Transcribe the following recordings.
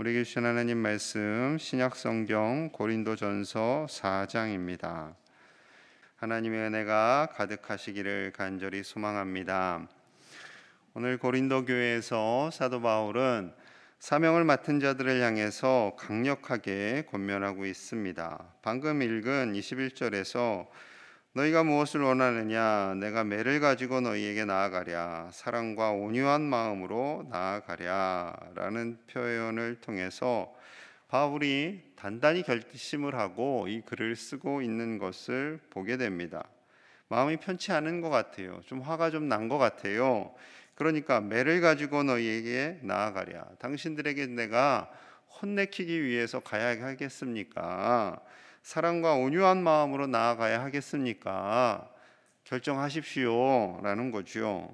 우리에게 주신 하나님 말씀 신약성경 고린도전서 4장입니다. 하나님의 은혜가 가득하시기를 간절히 소망합니다. 오늘 고린도 교회에서 사도 바울은 사명을 맡은 자들을 향해서 강력하게 권면하고 있습니다. 방금 읽은 21절에서 너희가 무엇을 원하느냐? 내가 매를 가지고 너희에게 나아가랴. 사랑과 온유한 마음으로 나아가랴. 라는 표현을 통해서 바울이 단단히 결심을 하고 이 글을 쓰고 있는 것을 보게 됩니다. 마음이 편치 않은 것 같아요. 좀 화가 좀 난 것 같아요. 그러니까 매를 가지고 너희에게 나아가랴. 당신들에게 내가 혼내키기 위해서 가야 하겠습니까? 사랑과 온유한 마음으로 나아가야 하겠습니까? 결정하십시오 라는 거죠.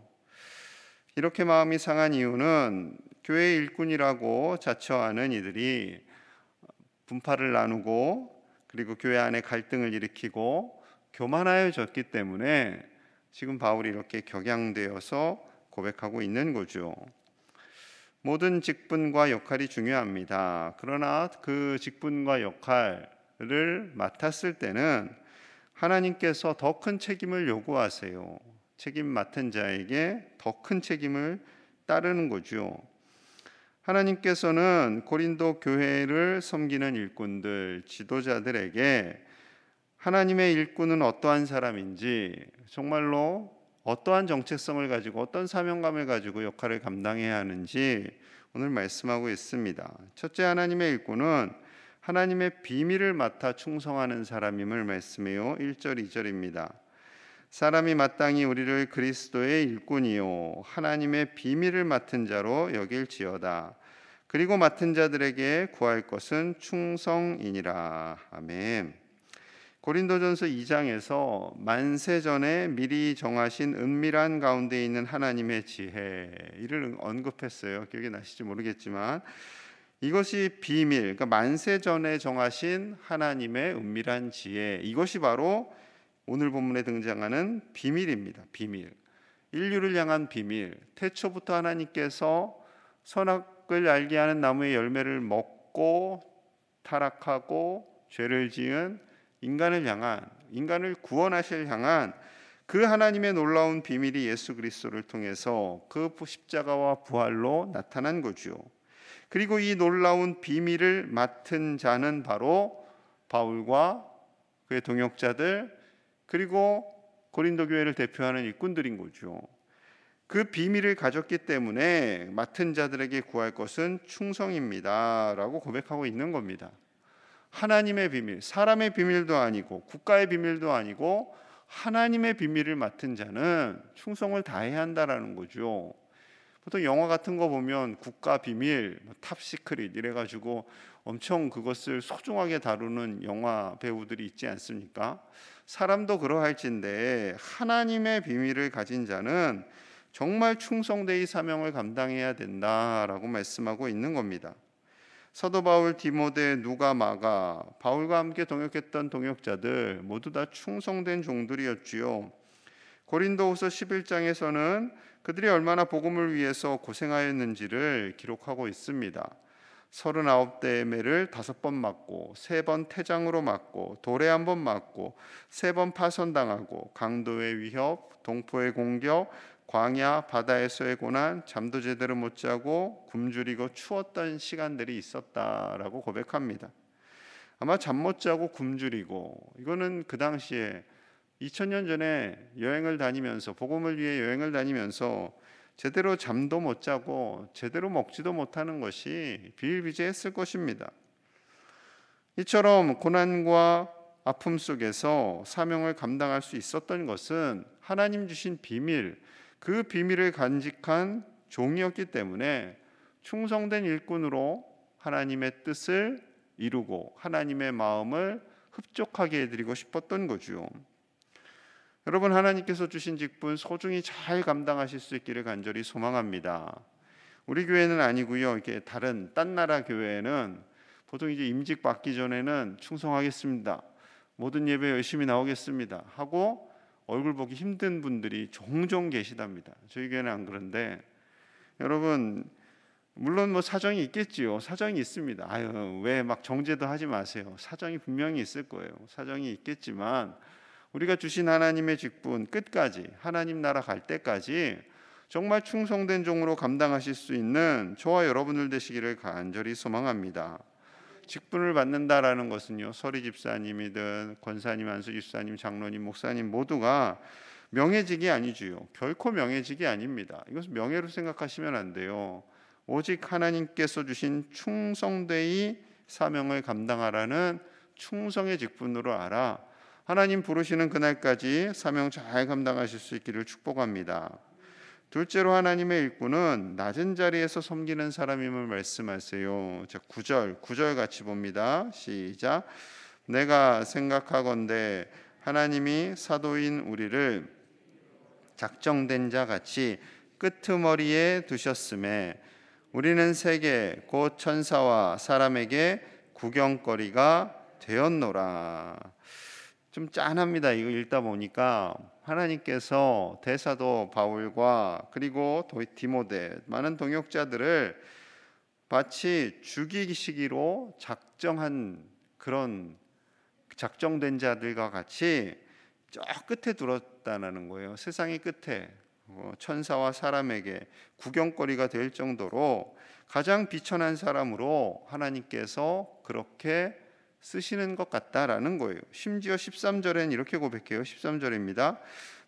이렇게 마음이 상한 이유는 교회 일꾼이라고 자처하는 이들이 분파를 나누고 그리고 교회 안에 갈등을 일으키고 교만하여졌기 때문에 지금 바울이 이렇게 격양되어서 고백하고 있는 거죠. 모든 직분과 역할이 중요합니다. 그러나 그 직분과 역할을 맡았을 때는 하나님께서 더 큰 책임을 요구하세요. 책임 맡은 자에게 더 큰 책임을 따르는 거죠. 하나님께서는 고린도 교회를 섬기는 일꾼들, 지도자들에게 하나님의 일꾼은 어떠한 사람인지, 정말로 어떠한 정체성을 가지고 어떤 사명감을 가지고 역할을 감당해야 하는지 오늘 말씀하고 있습니다. 첫째, 하나님의 일꾼은 하나님의 비밀을 맡아 충성하는 사람임을 말씀해요. 1절 2절입니다. 사람이 마땅히 우리를 그리스도의 일꾼이요 하나님의 비밀을 맡은 자로 여길지어다. 그리고 맡은 자들에게 구할 것은 충성이니라. 아멘. 고린도전서 2장에서 만세 전에 미리 정하신 은밀한 가운데 있는 하나님의 지혜 이를 언급했어요. 기억이 나실지 모르겠지만 이것이 비밀, 그러니까 만세 전에 정하신 하나님의 은밀한 지혜, 이것이 바로 오늘 본문에 등장하는 비밀입니다. 비밀, 인류를 향한 비밀. 태초부터 하나님께서 선악을 알게 하는 나무의 열매를 먹고 타락하고 죄를 지은 인간을 향한, 인간을 구원하실 향한 그 하나님의 놀라운 비밀이 예수 그리스도를 통해서 그 십자가와 부활로 나타난 거죠. 그리고 이 놀라운 비밀을 맡은 자는 바로 바울과 그의 동역자들, 그리고 고린도 교회를 대표하는 일꾼들인 거죠. 그 비밀을 가졌기 때문에 맡은 자들에게 구할 것은 충성입니다 라고 고백하고 있는 겁니다. 하나님의 비밀, 사람의 비밀도 아니고 국가의 비밀도 아니고 하나님의 비밀을 맡은 자는 충성을 다해야 한다라는 거죠. 보통 영화 같은 거 보면 국가 비밀, 탑시크릿 이래가지고 엄청 그것을 소중하게 다루는 영화 배우들이 있지 않습니까? 사람도 그러할진데 하나님의 비밀을 가진 자는 정말 충성되이 사명을 감당해야 된다라고 말씀하고 있는 겁니다. 사도 바울, 디모데, 누가, 마가, 바울과 함께 동역했던 동역자들 모두 다 충성된 종들이었지요. 고린도후서 11장에서는 그들이 얼마나 복음을 위해서 고생하였는지를 기록하고 있습니다. 39대의 매를 5번 맞고 3번 태장으로 맞고 돌에 1번 맞고 3번 파선당하고 강도의 위협, 동포의 공격, 광야 바다에서의 고난, 잠도 제대로 못 자고 굶주리고 추웠던 시간들이 있었다라고 고백합니다. 아마 잠 못 자고 굶주리고, 이거는 그 당시에 2000년 전에 여행을 다니면서, 복음을 위해 여행을 다니면서 제대로 잠도 못 자고 제대로 먹지도 못하는 것이 비일비재했을 것입니다. 이처럼 고난과 아픔 속에서 사명을 감당할 수 있었던 것은 하나님 주신 비밀, 그 비밀을 간직한 종이었기 때문에 충성된 일꾼으로 하나님의 뜻을 이루고 하나님의 마음을 흡족하게 해드리고 싶었던 거죠. 여러분, 하나님께서 주신 직분 소중히 잘 감당하실 수 있기를 간절히 소망합니다. 우리 교회는 아니고요. 이렇게 딴 나라 교회는 보통 이제 임직 받기 전에는 충성하겠습니다, 모든 예배 열심히 나오겠습니다 하고 얼굴 보기 힘든 분들이 종종 계시답니다. 저희 교회는 안 그런데, 여러분 물론 뭐 사정이 있겠지요. 사정이 있습니다. 아유, 왜 막 정죄도 하지 마세요. 사정이 분명히 있을 거예요. 사정이 있겠지만 우리가 주신 하나님의 직분 끝까지, 하나님 나라 갈 때까지 정말 충성된 종으로 감당하실 수 있는 저와 여러분들 되시기를 간절히 소망합니다. 직분을 받는다라는 것은요, 서리 집사님이든 권사님, 안수 집사님, 장로님, 목사님 모두가 명예직이 아니지요. 결코 명예직이 아닙니다. 이것은 명예로 생각하시면 안 돼요. 오직 하나님께서 주신 충성되이 사명을 감당하라는 충성의 직분으로 알아 하나님 부르시는 그날까지 사명 잘 감당하실 수 있기를 축복합니다. 둘째로 하나님의 일꾼은 낮은 자리에서 섬기는 사람임을 말씀하세요. 자, 9절 같이 봅니다. 시작. 내가 생각하건대 하나님이 사도인 우리를 작정된 자 같이 끄트머리에 두셨음에 우리는 세계 곧 천사와 사람에게 구경거리가 되었노라. 좀 짠합니다. 이거 읽다 보니까 하나님께서 대사도 바울과 그리고 디모데 많은 동역자들을 마치 죽이시기로 작정한 그런 작정된 자들과 같이 저 끝에 두었다는 거예요. 세상의 끝에 천사와 사람에게 구경거리가 될 정도로 가장 비천한 사람으로 하나님께서 그렇게 쓰시는 것 같다라는 거예요. 심지어 13절엔 이렇게 고백해요. 13절입니다.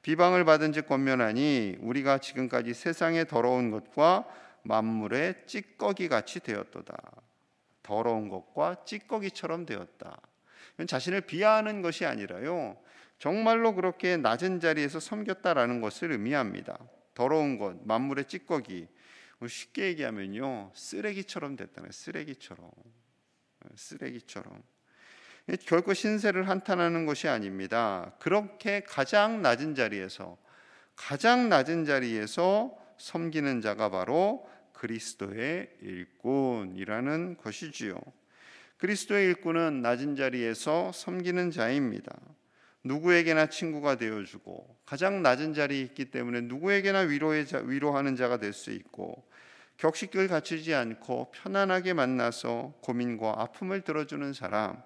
비방을 받은 즉 권면하니 우리가 지금까지 세상의 더러운 것과 만물의 찌꺼기 같이 되었도다. 더러운 것과 찌꺼기처럼 되었다. 이건 자신을 비하하는 것이 아니라요, 정말로 그렇게 낮은 자리에서 섬겼다라는 것을 의미합니다. 더러운 것, 만물의 찌꺼기, 쉽게 얘기하면요, 쓰레기처럼 됐다는 쓰레기처럼. 결코 신세를 한탄하는 것이 아닙니다. 그렇게 가장 낮은 자리에서 섬기는 자가 바로 그리스도의 일꾼이라는 것이지요. 그리스도의 일꾼은 낮은 자리에서 섬기는 자입니다. 누구에게나 친구가 되어주고 가장 낮은 자리에 있기 때문에 누구에게나 위로하는 자가 될 수 있고, 격식을 갖추지 않고 편안하게 만나서 고민과 아픔을 들어주는 사람,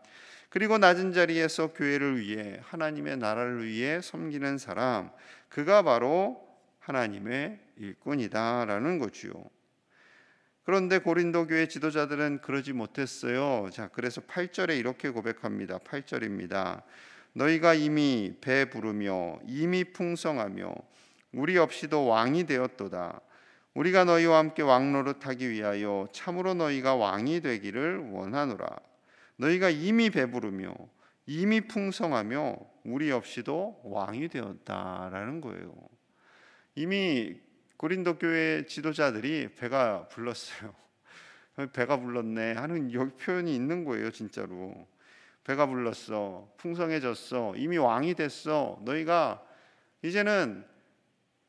그리고 낮은 자리에서 교회를 위해 하나님의 나라를 위해 섬기는 사람, 그가 바로 하나님의 일꾼이다라는 거지요. 그런데 고린도 교회 지도자들은 그러지 못했어요. 자, 그래서 8절에 이렇게 고백합니다. 8절입니다. 너희가 이미 배부르며 이미 풍성하며 우리 없이도 왕이 되었도다. 우리가 너희와 함께 왕노릇하기 위하여 참으로 너희가 왕이 되기를 원하노라. 너희가 이미 배부르며 이미 풍성하며 우리 없이도 왕이 되었다라는 거예요. 이미 고린도 교회 지도자들이 배가 불렀어요. 배가 불렀네 하는 여기 표현이 있는 거예요. 진짜로 배가 불렀어, 풍성해졌어, 이미 왕이 됐어. 너희가 이제는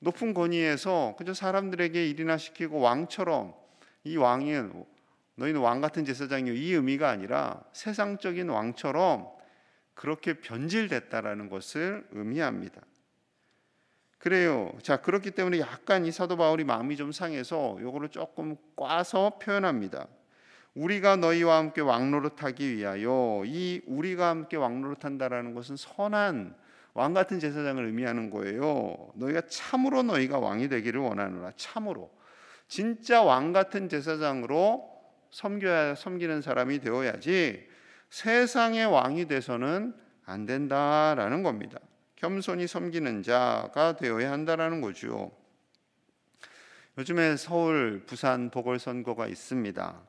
높은 권위에서 그저 사람들에게 일이나 시키고 왕처럼, 이 왕은 너희는 왕 같은 제사장이요, 이 의미가 아니라 세상적인 왕처럼 그렇게 변질됐다라는 것을 의미합니다. 그래요. 자, 그렇기 때문에 약간 이 사도 바울이 마음이 좀 상해서 요거를 조금 꽈서 표현합니다. 우리가 너희와 함께 왕노릇하기 위하여, 이 우리가 함께 왕노릇한다라는 것은 선한 왕 같은 제사장을 의미하는 거예요. 너희가 참으로 너희가 왕이 되기를 원하노라. 참으로 진짜 왕 같은 제사장으로 섬기는 사람이 되어야지 세상의 왕이 돼서는 안 된다라는 겁니다. 겸손히 섬기는 자가 되어야 한다라는 거죠. 요즘에 서울, 부산 보궐선거가 있습니다.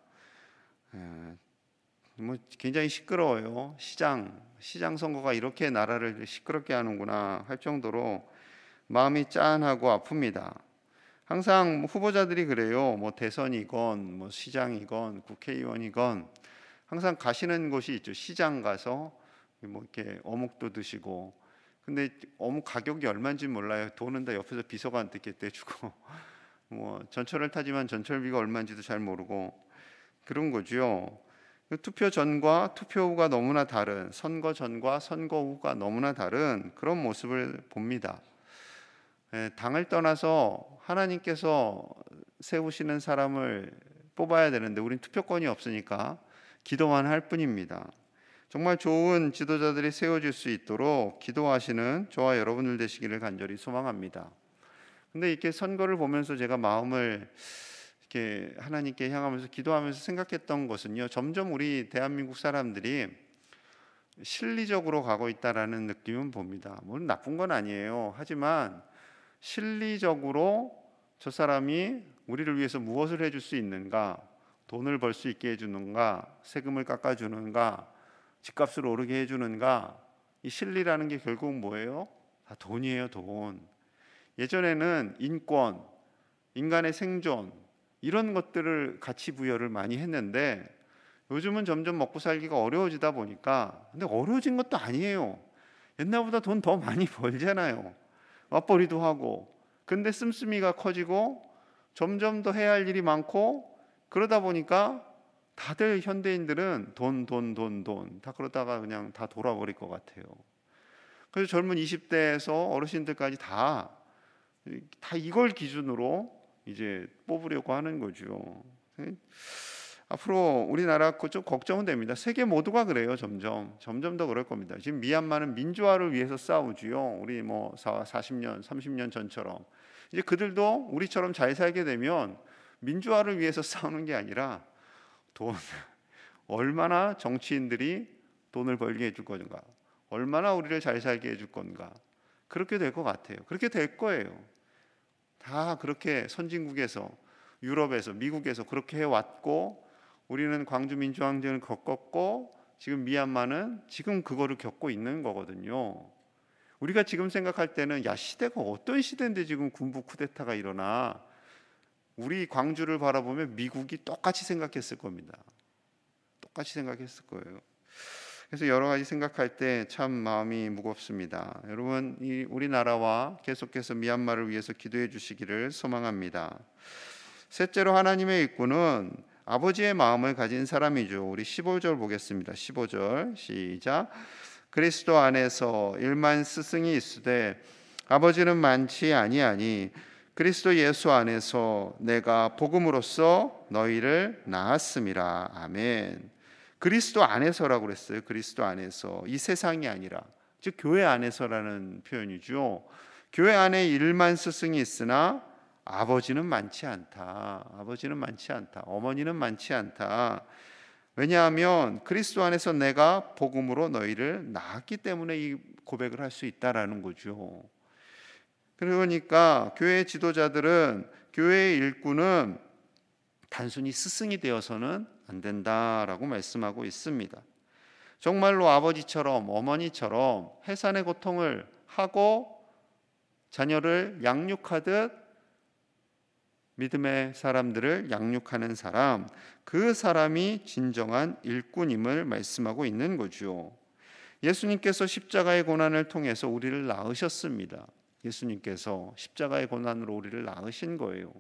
굉장히 시끄러워요. 시장 선거가 이렇게 나라를 시끄럽게 하는구나 할 정도로 마음이 짠하고 아픕니다. 항상 후보자들이 그래요. 대선이건 시장이건 국회의원이건 항상 가시는 곳이 있죠. 시장 가서 이렇게 어묵도 드시고, 근데 어묵 가격이 얼마인지 몰라요. 돈은 다 옆에서 비서관한테 떼주고 전철을 타지만 전철비가 얼마인지도 잘 모르고 그런 거죠. 투표 전과 투표 후가 너무나 다른, 선거 전과 선거 후가 너무나 다른 그런 모습을 봅니다. 당을 떠나서 하나님께서 세우시는 사람을 뽑아야 되는데 우린 투표권이 없으니까 기도만 할 뿐입니다. 정말 좋은 지도자들이 세워질 수 있도록 기도하시는 저와 여러분들 되시기를 간절히 소망합니다. 근데 이렇게 선거를 보면서 제가 마음을 이렇게 하나님께 향하면서 기도하면서 생각했던 것은요, 점점 우리 대한민국 사람들이 실리적으로 가고 있다라는 느낌은 봅니다. 물론 나쁜 건 아니에요. 하지만 실리적으로 저 사람이 우리를 위해서 무엇을 해줄 수 있는가, 돈을 벌 수 있게 해주는가, 세금을 깎아주는가, 집값을 오르게 해주는가, 이 실리라는 게 결국은 뭐예요? 다 돈이에요, 돈. 예전에는 인권, 인간의 생존 이런 것들을 가치 부여를 많이 했는데 요즘은 점점 먹고 살기가 어려워지다 보니까, 근데 어려워진 것도 아니에요. 옛날보다 돈 더 많이 벌잖아요. 맞벌이도 하고. 근데 씀씀이가 커지고 점점 더 해야 할 일이 많고, 그러다 보니까 다들 현대인들은 돈 다 그러다가 그냥 다 돌아버릴 것 같아요. 그래서 젊은 20대에서 어르신들까지 다 이걸 기준으로 이제 뽑으려고 하는 거죠. 앞으로 우리나라 좀 걱정은 됩니다. 세계 모두가 그래요. 점점 더 그럴 겁니다. 지금 미얀마는 민주화를 위해서 싸우지요. 우리 뭐 40년, 30년 전처럼. 이제 그들도 우리처럼 잘 살게 되면 민주화를 위해서 싸우는 게 아니라 돈, 얼마나 정치인들이 돈을 벌게 해줄 건가, 얼마나 우리를 잘 살게 해줄 건가, 그렇게 될 것 같아요. 그렇게 될 거예요. 다 그렇게 선진국에서, 유럽에서, 미국에서 그렇게 해왔고, 우리는 광주 민주항쟁을 겪었고, 지금 미얀마는 지금 그거를 겪고 있는 거거든요. 우리가 지금 생각할 때는 야, 시대가 어떤 시대인데 지금 군부 쿠데타가 일어나, 우리 광주를 바라보면 미국이 똑같이 생각했을 겁니다. 똑같이 생각했을 거예요. 그래서 여러 가지 생각할 때 참 마음이 무겁습니다. 여러분, 이 우리나라와 계속해서 미얀마를 위해서 기도해 주시기를 소망합니다. 셋째로 하나님의 일꾼은 아버지의 마음을 가진 사람이죠. 우리 15절 보겠습니다. 15절 시작. 그리스도 안에서 일만 스승이 있으되 아버지는 많지 아니하니 그리스도 예수 안에서 내가 복음으로써 너희를 낳았음이라. 아멘. 그리스도 안에서라고 그랬어요. 그리스도 안에서, 이 세상이 아니라, 즉 교회 안에서라는 표현이죠. 교회 안에 일만 스승이 있으나 아버지는 많지 않다. 아버지는 많지 않다. 어머니는 많지 않다. 왜냐하면 그리스도 안에서 내가 복음으로 너희를 낳았기 때문에 이 고백을 할 수 있다라는 거죠. 그러니까 교회 지도자들은, 교회의 일꾼은 단순히 스승이 되어서는 안 된다라고 말씀하고 있습니다. 정말로 아버지처럼 어머니처럼 해산의 고통을 하고 자녀를 양육하듯 믿음의 사람들을 양육하는 사람, 그 사람이 진정한 일꾼임을 말씀하고 있는 거죠. 예수님께서 십자가의 고난을 통해서 우리를 낳으셨습니다. 예수님께서 십자가의 고난으로 우리를 낳으신 거예요.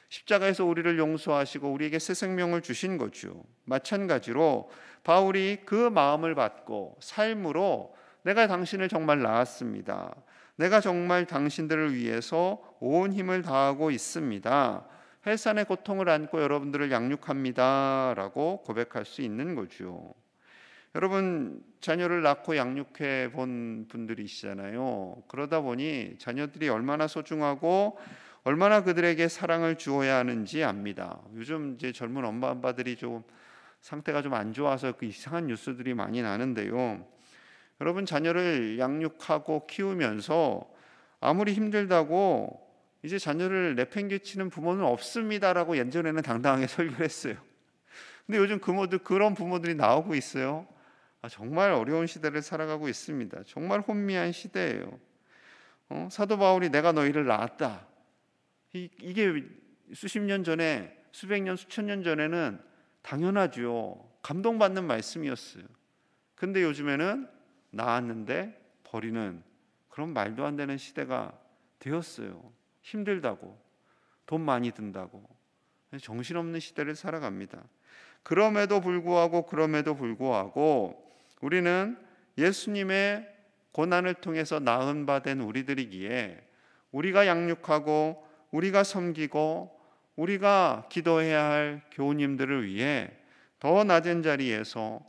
십자가에서 우리를 용서하시고 우리에게 새 생명을 주신 거죠. 마찬가지로 바울이 그 마음을 받고 삶으로 내가 당신을 정말 낳았습니다. 내가 정말 당신들을 위해서 온 힘을 다하고 있습니다. 해산의 고통을 안고 여러분들을 양육합니다. 라고 고백할 수 있는 거죠. 여러분, 자녀를 낳고 양육해 본 분들이시잖아요. 그러다 보니 자녀들이 얼마나 소중하고 얼마나 그들에게 사랑을 주어야 하는지 압니다. 요즘 이제 젊은 엄마 아빠들이 좀 상태가 좀 안 좋아서 그 이상한 뉴스들이 많이 나는데요. 여러분, 자녀를 양육하고 키우면서 아무리 힘들다고 이제 자녀를 내팽개치는 부모는 없습니다라고 예전에는 당당하게 설교를 했어요. 근데 요즘 그런 부모들이 나오고 있어요. 정말 어려운 시대를 살아가고 있습니다. 정말 혼미한 시대예요. 사도 바울이 내가 너희를 낳았다. 이게 수십 년 전에, 수백 년, 수천 년 전에는 당연하죠. 감동받는 말씀이었어요. 근데 요즘에는 낳았는데 버리는 그런 말도 안 되는 시대가 되었어요. 힘들다고, 돈 많이 든다고 정신없는 시대를 살아갑니다. 그럼에도 불구하고 우리는 예수님의 고난을 통해서 낳은 바 된 우리들이기에 우리가 양육하고 우리가 섬기고 우리가 기도해야 할 교우님들을 위해 더 낮은 자리에서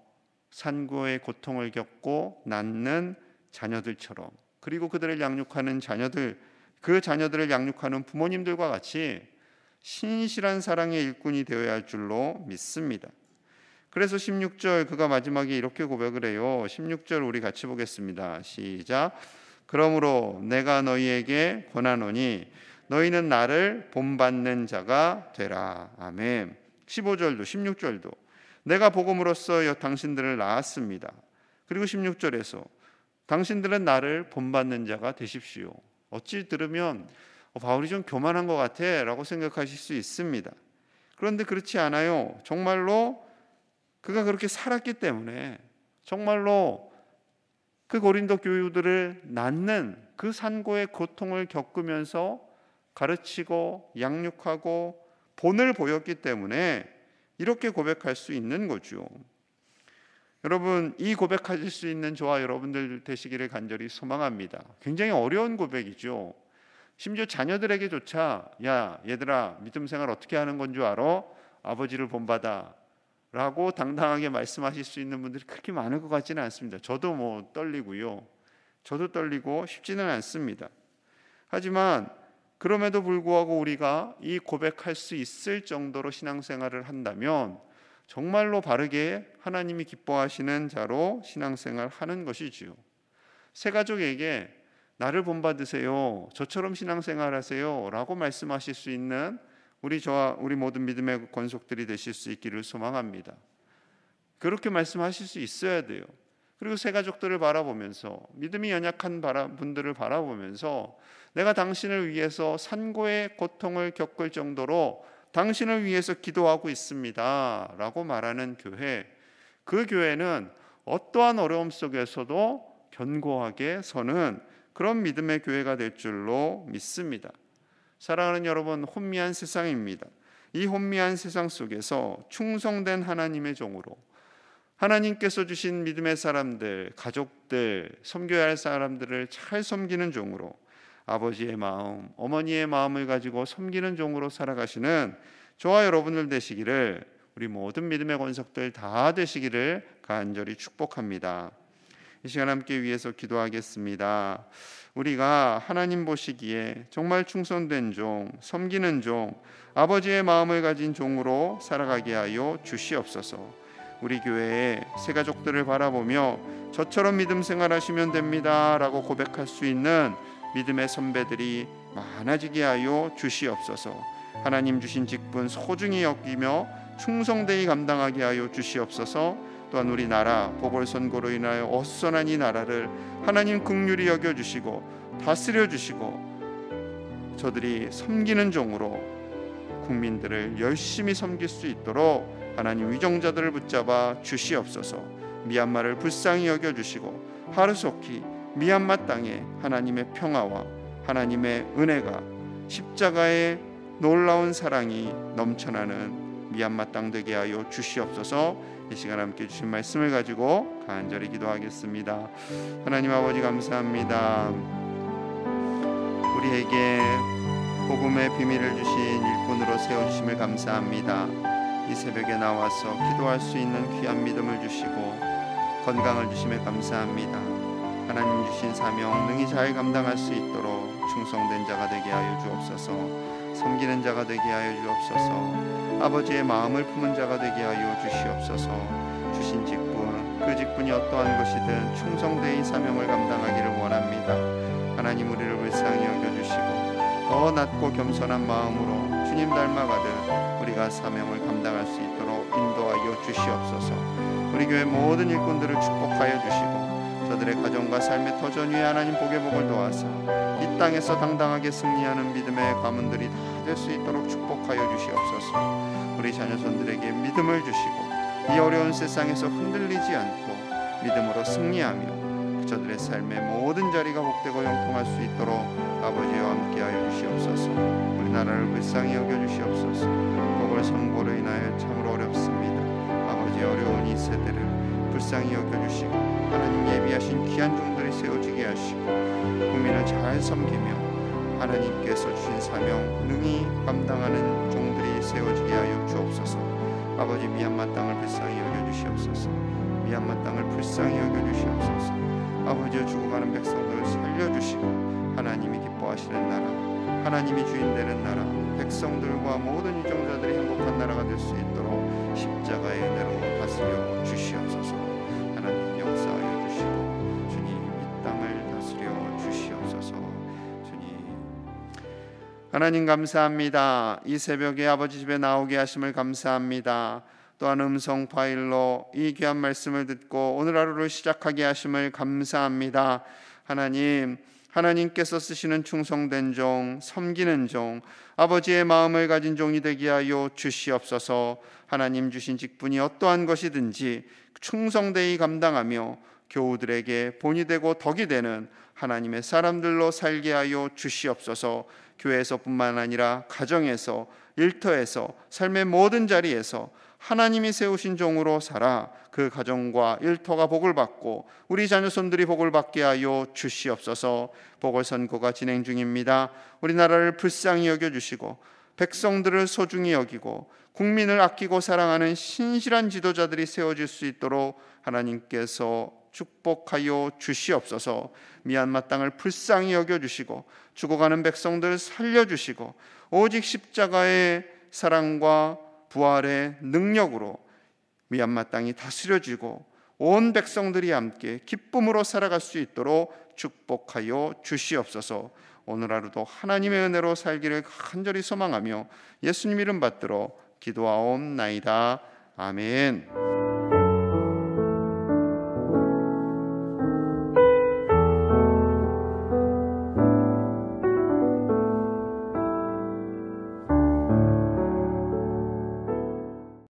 산고의 고통을 겪고 낳는 자녀들처럼, 그리고 그들을 양육하는 자녀들, 그 자녀들을 양육하는 부모님들과 같이 신실한 사랑의 일꾼이 되어야 할 줄로 믿습니다. 그래서 16절 그가 마지막에 이렇게 고백을 해요. 16절 우리 같이 보겠습니다. 시작. 그러므로 내가 너희에게 권하노니 너희는 나를 본받는 자가 되라. 아멘. 15절도 16절도 내가 복음으로써 당신들을 낳았습니다. 그리고 16절에서 당신들은 나를 본받는 자가 되십시오. 어찌 들으면 바울이 좀 교만한 것 같아 라고 생각하실 수 있습니다. 그런데 그렇지 않아요. 정말로 그가 그렇게 살았기 때문에 정말로 그 고린도 교우들을 낳는 그 산고의 고통을 겪으면서 가르치고 양육하고 본을 보였기 때문에 이렇게 고백할 수 있는 거죠. 여러분, 이 고백하실 수 있는 저와 여러분들 되시기를 간절히 소망합니다. 굉장히 어려운 고백이죠. 심지어 자녀들에게조차 야 얘들아 믿음 생활 어떻게 하는 건 줄 알아? 아버지를 본받아 라고 당당하게 말씀하실 수 있는 분들이 그렇게 많을 것 같지는 않습니다. 저도 떨리고요. 저도 떨리고 쉽지는 않습니다. 하지만 그럼에도 불구하고 우리가 이 고백할 수 있을 정도로 신앙생활을 한다면 정말로 바르게 하나님이 기뻐하시는 자로 신앙생활 하는 것이지요. 새 가족에게 나를 본받으세요, 저처럼 신앙생활 하세요 라고 말씀하실 수 있는 우리 모든 믿음의 권속들이 되실 수 있기를 소망합니다. 그렇게 말씀하실 수 있어야 돼요. 그리고 새 가족들을 바라보면서, 믿음이 연약한 분들을 바라보면서 내가 당신을 위해서 산고의 고통을 겪을 정도로 당신을 위해서 기도하고 있습니다 라고 말하는 교회, 그 교회는 어떠한 어려움 속에서도 견고하게 서는 그런 믿음의 교회가 될 줄로 믿습니다. 사랑하는 여러분, 혼미한 세상입니다. 이 혼미한 세상 속에서 충성된 하나님의 종으로, 하나님께서 주신 믿음의 사람들, 가족들, 섬겨야 할 사람들을 잘 섬기는 종으로, 아버지의 마음, 어머니의 마음을 가지고 섬기는 종으로 살아가시는 저와 여러분들 되시기를, 우리 모든 믿음의 권속들 다 되시기를 간절히 축복합니다. 이 시간 함께 위해서 기도하겠습니다. 우리가 하나님 보시기에 정말 충성된 종, 섬기는 종, 아버지의 마음을 가진 종으로 살아가게 하여 주시옵소서. 우리 교회의 새 가족들을 바라보며 저처럼 믿음 생활하시면 됩니다 라고 고백할 수 있는 믿음의 선배들이 많아지게 하여 주시옵소서. 하나님 주신 직분 소중히 여기며 충성되이 감당하게 하여 주시옵소서. 또한 우리 나라 보궐선거로 인하여 어수선한 이 나라를 하나님 긍휼히 여겨주시고 다스려주시고 저들이 섬기는 종으로 국민들을 열심히 섬길 수 있도록 하나님 위정자들을 붙잡아 주시옵소서. 미얀마를 불쌍히 여겨주시고 하루속히 미얀마 땅에 하나님의 평화와 하나님의 은혜가, 십자가의 놀라운 사랑이 넘쳐나는 미얀마 땅 되게 하여 주시옵소서. 이 시간 함께 주신 말씀을 가지고 간절히 기도하겠습니다. 하나님 아버지 감사합니다. 우리에게 복음의 비밀을 주신 일꾼으로 세워주심을 감사합니다. 이 새벽에 나와서 기도할 수 있는 귀한 믿음을 주시고 건강을 주심에 감사합니다. 하나님 주신 사명 능히 잘 감당할 수 있도록 충성된 자가 되게 하여 주옵소서. 섬기는 자가 되게 하여 주옵소서. 아버지의 마음을 품은 자가 되게 하여 주시옵소서. 주신 직분, 그 직분이 어떠한 것이든 충성되이 사명을 감당하기를 원합니다. 하나님 우리를 불쌍히 여겨주시고 더 낮고 겸손한 마음으로 주님 닮아가듯 우리가 사명을 감당할 수 있도록 인도하여 주시옵소서. 우리 교회 모든 일꾼들을 축복하여 주시고 저들의 가정과 삶의 터전 위에 하나님 복의 복을 도와서 이 땅에서 당당하게 승리하는 믿음의 가문들이 다 될 수 있도록 축복하여 주시옵소서. 우리 자녀손들에게 믿음을 주시고 이 어려운 세상에서 흔들리지 않고 믿음으로 승리하며 저들의 삶의 모든 자리가 복되고 형통할 수 있도록 아버지와 함께하여 주시옵소서. 우리나라를 불쌍히 여겨주시옵소서. 보궐선거로 인하여 참으로 어렵습니다. 아버지 어려운 이 세대를 불쌍히 여겨주시고 하나님 예비하신 귀한 종들이 세워지게 하시고 국민을 잘 섬기며 하나님께서 주신 사명 능히 감당하는 종들이 세워지게 하여 주옵소서. 아버지, 미얀마 땅을 불쌍히 여겨주시옵소서. 미얀마 땅을 불쌍히 여겨주시옵소서. 아버지여, 죽어가는 백성들을 살려주시고 하나님이 기뻐하시는 나라, 하나님이 주인 되는 나라, 백성들과 모든 유정자들이 행복한 나라가 될 수 있도록 십자가의 은혜로 다스려 주시옵소서. 하나님 역사하여 주시고 주님 이 땅을 다스려 주시옵소서. 주님 하나님 감사합니다. 이 새벽에 아버지 집에 나오게 하심을 감사합니다. 또한 음성 파일로 이 귀한 말씀을 듣고 오늘 하루를 시작하게 하심을 감사합니다. 하나님, 하나님께서 쓰시는 충성된 종, 섬기는 종, 아버지의 마음을 가진 종이 되게 하여 주시옵소서. 하나님 주신 직분이 어떠한 것이든지 충성되이 감당하며 교우들에게 본이 되고 덕이 되는 하나님의 사람들로 살게 하여 주시옵소서. 교회에서뿐만 아니라 가정에서, 일터에서, 삶의 모든 자리에서 하나님이 세우신 종으로 살아 그 가정과 일터가 복을 받고 우리 자녀손들이 복을 받게 하여 주시옵소서. 보궐선거가 진행 중입니다. 우리나라를 불쌍히 여겨주시고 백성들을 소중히 여기고 국민을 아끼고 사랑하는 신실한 지도자들이 세워질 수 있도록 하나님께서 축복하여 주시옵소서. 미얀마 땅을 불쌍히 여겨주시고 죽어가는 백성들을 살려주시고 오직 십자가의 사랑과 부활의 능력으로 미얀마 땅이 다스려지고 온 백성들이 함께 기쁨으로 살아갈 수 있도록 축복하여 주시옵소서. 오늘 하루도 하나님의 은혜로 살기를 간절히 소망하며 예수님 이름 받들어 기도하옵나이다. 아멘.